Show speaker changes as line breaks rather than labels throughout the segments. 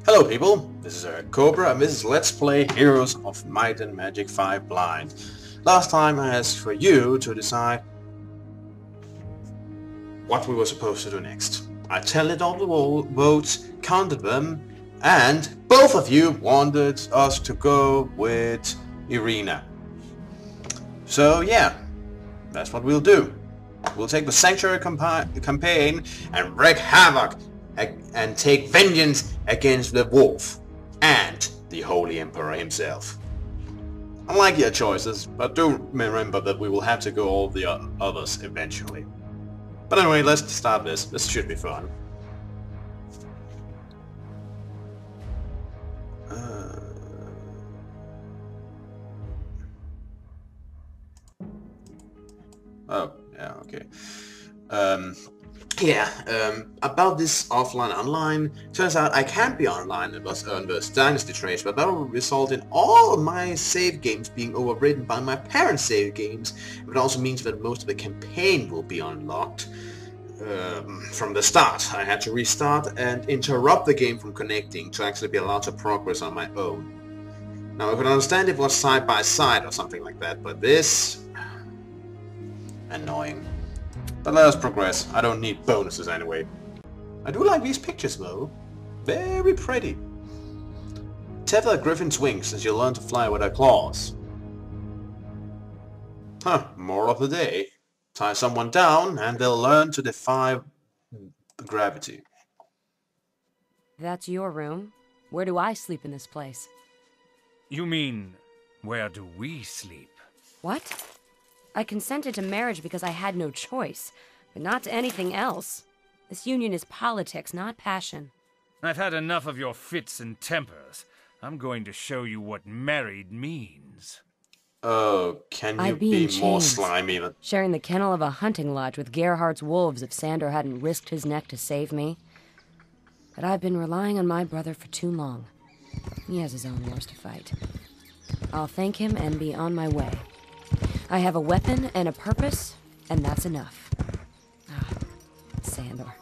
Hello people, this is Cobra and this is Let's Play Heroes of Might and Magic 5 Blind. Last time I asked for you to decide what we were supposed to do next. I tallied all the votes, counted them, and both of you wanted us to go with Irina. So yeah, that's what we'll do. We'll take the Sanctuary campaign and wreak havoc and take vengeance against the Wolf and the Holy Emperor himself. I like your choices, but do remember that we will have to go all the others eventually. But anyway, let's start this. This should be fun. Oh, yeah, okay. About this offline online, turns out I can't be online and thus earn the Dynasty traits, but that will result in all of my save games being overridden by my parents' save games. It also means that most of the campaign will be unlocked from the start. I had to restart and interrupt the game from connecting to actually be allowed to progress on my own. Now I could understand if it was side by side or something like that, but this... annoying. But let us progress. I don't need bonuses anyway. I do like these pictures though. Very pretty. Tether Griffin's wings as you learn to fly with her claws. Moral of the day. Tie someone down and they'll learn to defy gravity.
That's your room. Where do I sleep in this place?
You mean, where do we sleep?
What? I consented to marriage because I had no choice, but not to anything else. This union is politics, not passion.
I've had enough of your fits and tempers. I'm going to show you what married means.
Oh, can you be more slimy than...
Sharing the kennel of a hunting lodge with Gerhardt's wolves if Sandor hadn't risked his neck to save me. But I've been relying on my brother for too long. He has his own wars to fight. I'll thank him and be on my way. I have a weapon and a purpose, and that's enough. Sandor.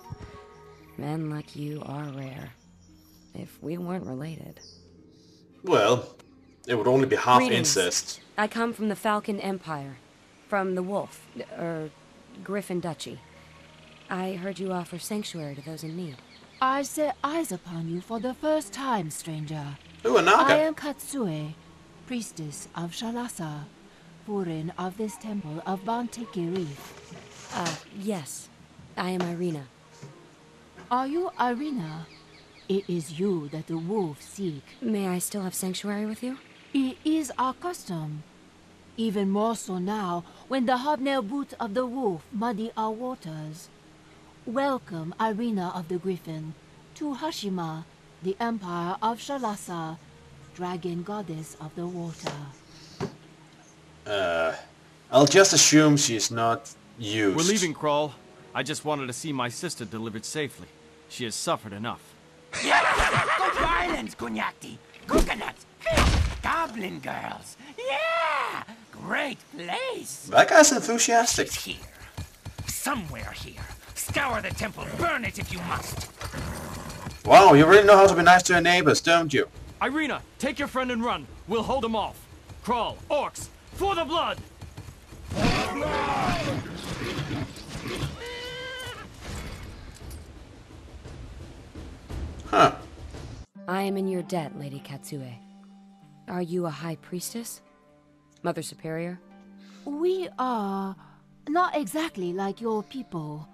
Men like you are rare. If we weren't related.
Well, it would only be half
Greetings.
incest.
I come from the Falcon Empire. From the Wolf, Griffin Duchy. I heard you offer sanctuary to those in need.
I set eyes upon you for the first time, stranger.
Ooh, Anaka.
I am Katsue, priestess of Shalasa. Furin of this temple of Bantiki Reef.
Yes. I am Irina.
Are you Irina? It is you that the wolves seek.
May I still have sanctuary with you?
It is our custom. Even more so now, when the hobnail boots of the wolf muddy our waters. Welcome, Irina of the Griffin, to Hashima, the empire of Shalasa, dragon goddess of the water.
I'll just assume she's not used.
We're leaving, Crawl. I just wanted to see my sister delivered safely. She has suffered enough.
Go to islands, Kunyakti. Coconuts, fish, goblin girls. Yeah! Great place.
That guy's enthusiastic.
It's here. Somewhere here. Scour the temple. Burn it if you must.
Wow, you really know how to be nice to your neighbors, don't you?
Irina, take your friend and run. We'll hold him off. Crawl, orcs, for the blood!
Huh.
I am in your debt, Lady Katsue. Are you a high priestess? Mother Superior?
We are not exactly like your people.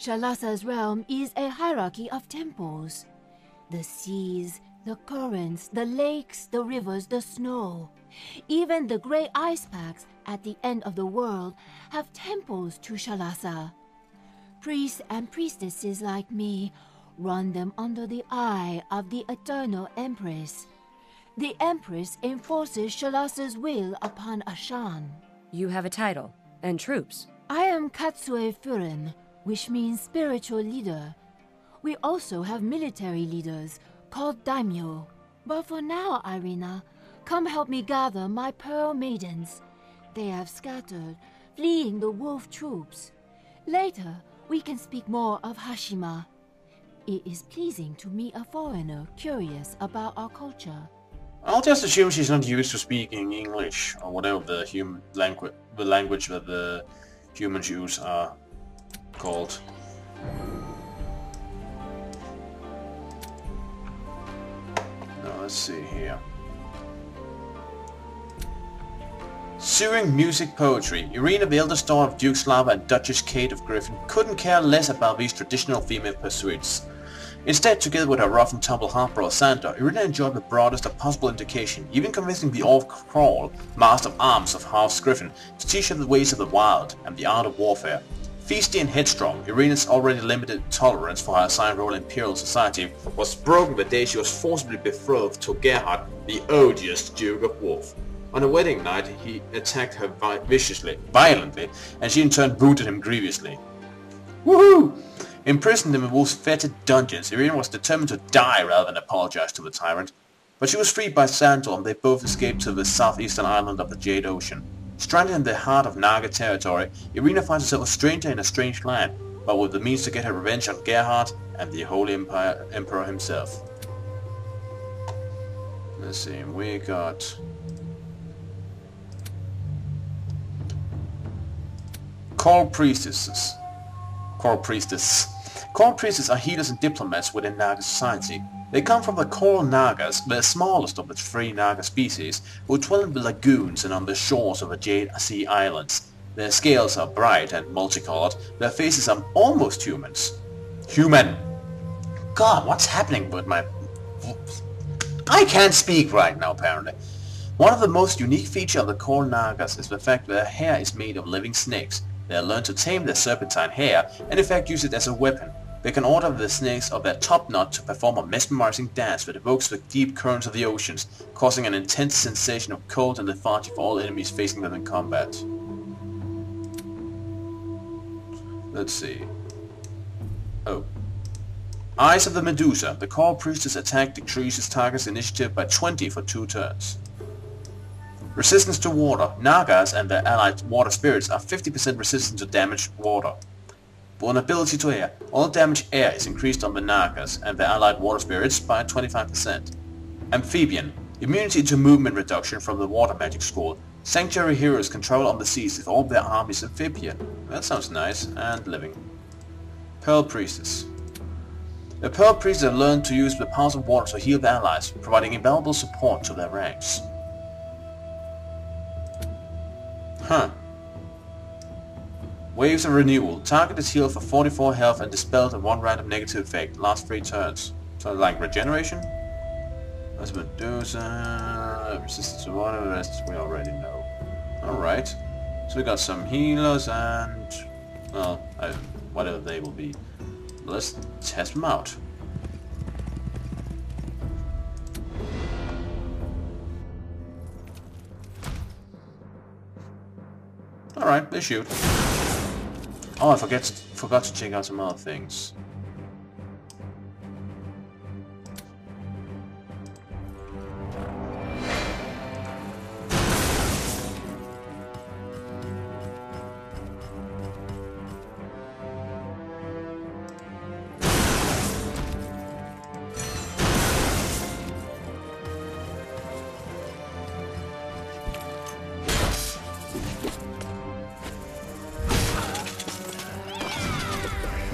Shalasa's realm is a hierarchy of temples. The seas, the currents, the lakes, the rivers, the snow. Even the great ice packs at the end of the world have temples to Shalasa. Priests and priestesses like me run them under the eye of the Eternal Empress. The Empress enforces Shalasa's will upon Ashan.
You have a title, and troops.
I am Katsue Furin, which means spiritual leader. We also have military leaders called daimyo. But for now, Irina, come help me gather my pearl maidens. They have scattered, fleeing the wolf troops. Later, we can speak more of Hashima. It is pleasing to meet a foreigner curious about our culture.
I'll just assume she's not used to speaking English, or whatever the language that the humans use are called. Now let's see here. Suing music poetry, Irina, the eldest daughter of Duke Slava and Duchess Kate of Griffin, couldn't care less about these traditional female pursuits. Instead, together with her rough-and-tumble half-brother Sandor, Irina enjoyed the broadest of possible education, even convincing the Orc Crawl, Master of Arms of House Griffin, to teach her the ways of the wild and the art of warfare. Feisty and headstrong, Irina's already limited tolerance for her assigned role in Imperial society was broken the day she was forcibly betrothed to Gerhard, the odious Duke of Wolf. On her wedding night, he attacked her violently, and she in turn booted him grievously. Woohoo! Imprisoned in the Wolf's fetid dungeons, Irina was determined to die rather than apologize to the tyrant. But she was freed by Sandor, and they both escaped to the southeastern island of the Jade Ocean. Stranded in the heart of Naga territory, Irina finds herself a stranger in a strange land, but with the means to get her revenge on Gerhard and the Holy Emperor himself. Let's see, we got... Coral Priestesses. Coral Priestesses are healers and diplomats within Naga society. They come from the Coral Nagas, the smallest of the three Naga species, who dwell in the lagoons and on the shores of the Jade Sea Islands. Their scales are bright and multicolored, their faces are almost humans. Human! God, what's happening with my... I can't speak right now, apparently. One of the most unique features of the Coral Nagas is the fact that their hair is made of living snakes. They have learned to tame their serpentine hair, and in fact use it as a weapon. They can order the snakes of their top knot to perform a mesmerizing dance that evokes the deep currents of the oceans, causing an intense sensation of cold and lethargy for all enemies facing them in combat. Let's see. Oh. Eyes of the Medusa. The Coral Priestess attack decreases target's initiative by 20 for 2 turns. Resistance to water. Nagas and their allied water spirits are 50% resistant to damaged water. Vulnerability to air. All damaged air is increased on the Nagas and their allied water spirits by 25%. Amphibian. Immunity to movement reduction from the water magic school. Sanctuary heroes can travel on the seas if all their army is amphibian. That sounds nice. And living. Pearl Priestess. The Pearl Priestess have learned to use the powers of water to heal their allies, providing invaluable support to their ranks. Huh. Waves of Renewal. Target is healed for 44 health and dispelled in 1 random negative effect. Last 3 turns. So like regeneration? That's Medusa. Resistance to water. The rest we already know. Alright. So we got some healers and... well, whatever they will be. Let's test them out. Alright, they shoot. Oh, I forgot to check out some other things.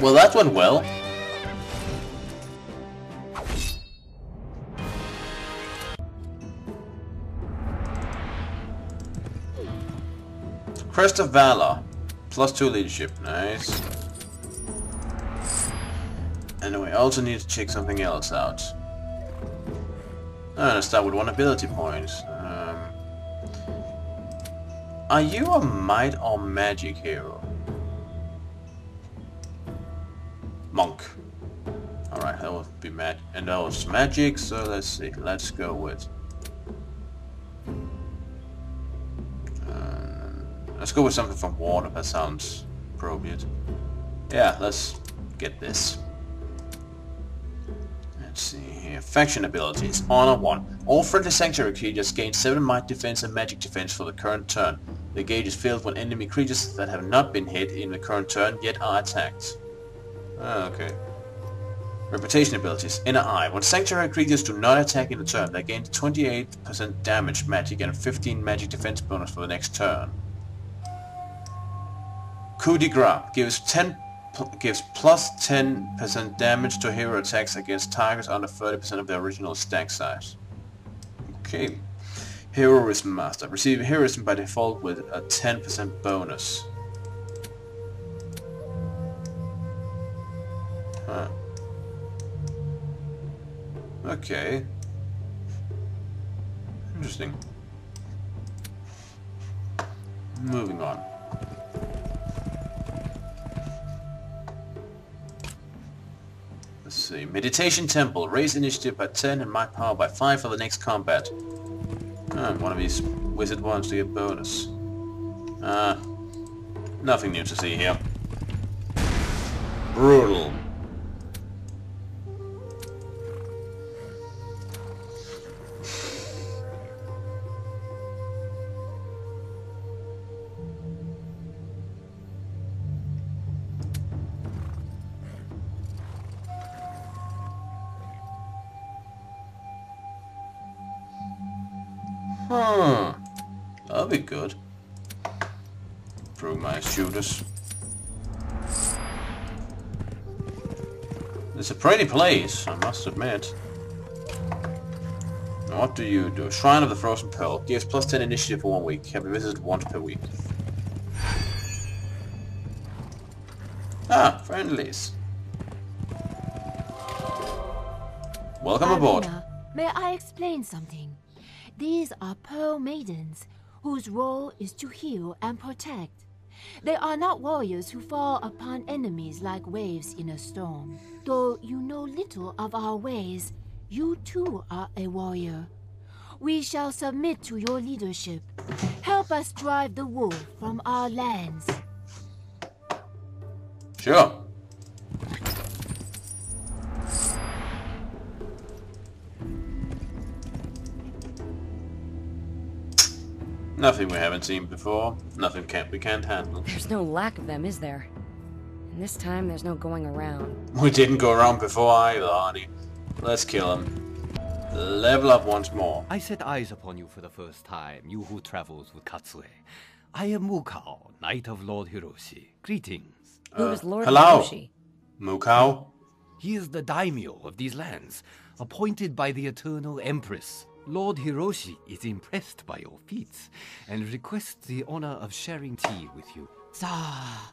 Well, that went well. Crest of Valor. +2 leadership. Nice. Anyway, I also need to check something else out. I'm gonna start with 1 ability point. Are you a might or magic hero? Monk. Alright, that would be and that was magic, so let's see. Let's go with... let's go with something from water, that sounds appropriate. Yeah, let's get this. Let's see here. Faction abilities. Honor 1. All friendly sanctuary creatures gain 7 might defense and magic defense for the current turn. The gauge is filled when enemy creatures that have not been hit in the current turn yet are attacked. Okay. Reputation abilities. Inner Eye. When Sanctuary creatures do not attack in a turn, they gain 28% damage magic and 15 magic defense bonus for the next turn. Coup de grace gives plus 10% damage to hero attacks against targets under 30% of their original stack size. Okay. Heroism Master. Receive Heroism by default with a 10% bonus. Huh. Okay. Interesting. Moving on. Let's see. Meditation Temple. Raise initiative by 10 and might power by 5 for the next combat. One of these wizard ones to get bonus. Nothing new to see here. Brutal. That'll be good. Through my shooters. It's a pretty place, I must admit. Now what do you do? Shrine of the Frozen Pearl. Gives plus 10 initiative for 1 week. Can be visited once per week. Ah, friendlies. Welcome aboard.
May I explain something? These are Pearl Maidens, whose role is to heal and protect. They are not warriors who fall upon enemies like waves in a storm. Though you know little of our ways, you too are a warrior. We shall submit to your leadership. Help us drive the wolf from our lands.
Sure. Nothing we haven't seen before. Nothing we can't handle.
There's no lack of them, is there? And this time, there's no going around.
We didn't go around before either, Arnie. Let's kill him. Level up once more.
I set eyes upon you for the first time, you who travels with Katsue. I am Mukao, Knight of Lord Hiroshi. Greetings.
Who is Lord
hello.
Hiroshi?
Mukao?
He is the daimyo of these lands, appointed by the Eternal Empress. Lord Hiroshi is impressed by your feats, and requests the honor of sharing tea with you.
Sah,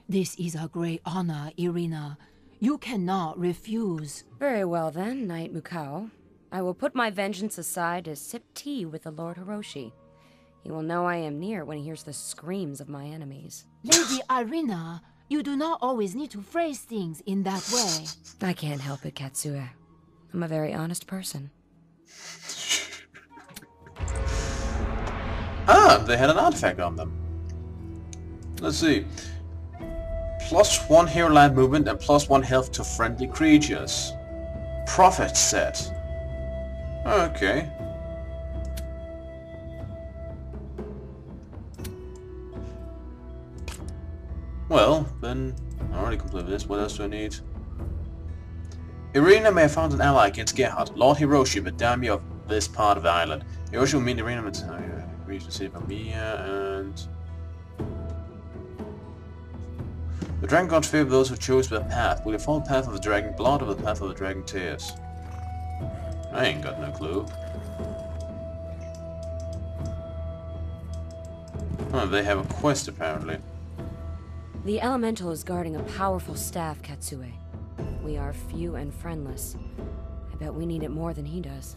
this is a great honor, Irina. You cannot refuse.
Very well then, Knight Mukao. I will put my vengeance aside to sip tea with the Lord Hiroshi. He will know I am near when he hears the screams of my enemies.
Lady Irina, you do not always need to phrase things in that way.
I can't help it, Katsue. I'm a very honest person.
Ah, they had an artifact on them. Let's see. +1 hero land movement and +1 health to friendly creatures. Prophet set. Okay. Well, then I already completed this. What else do I need? Irina may have found an ally against Gerhard, Lord Hiroshi, the daimyo of this part of the island. Hiroshi will meet Irina with to save Amiya, and the dragon god favors those who chose their path. Will you follow the path of the dragon blood or the path of the dragon tears? I ain't got no clue. Oh, they have a quest apparently.
The elemental is guarding a powerful staff, Katsue. We are few and friendless. I bet we need it more than he does.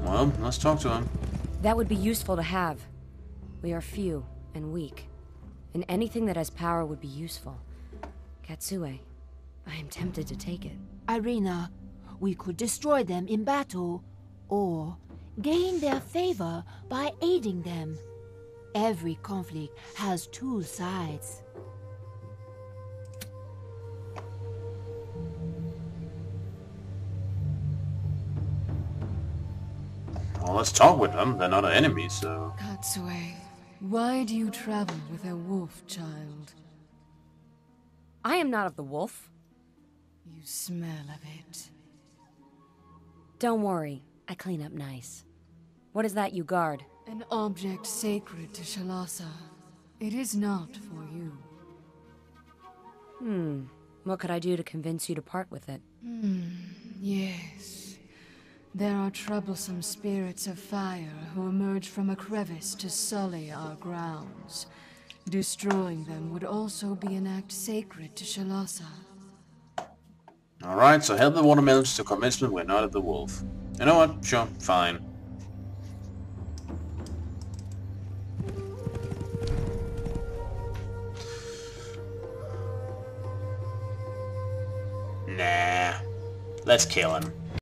Well, let's talk to him.
That would be useful to have. We are few and weak, and anything that has power would be useful. Katsue, I am tempted to take it.
Irina, we could destroy them in battle, or gain their favor by aiding them. Every conflict has two sides.
Well, let's talk with them. They're not our enemies, so...
Katsue, why do you travel with a wolf child?
I am not of the wolf.
You smell of it.
Don't worry, I clean up nice. What is that you guard?
An object sacred to Shalasa. It is not for you.
What could I do to convince you to part with it?
Yes. There are troublesome spirits of fire who emerge from a crevice to sully our grounds. Destroying them would also be an act sacred to Shalasa.
Alright, so help the watermelons to convince me we're not at the wolf. You know what? Sure, fine. Nah. Let's kill him.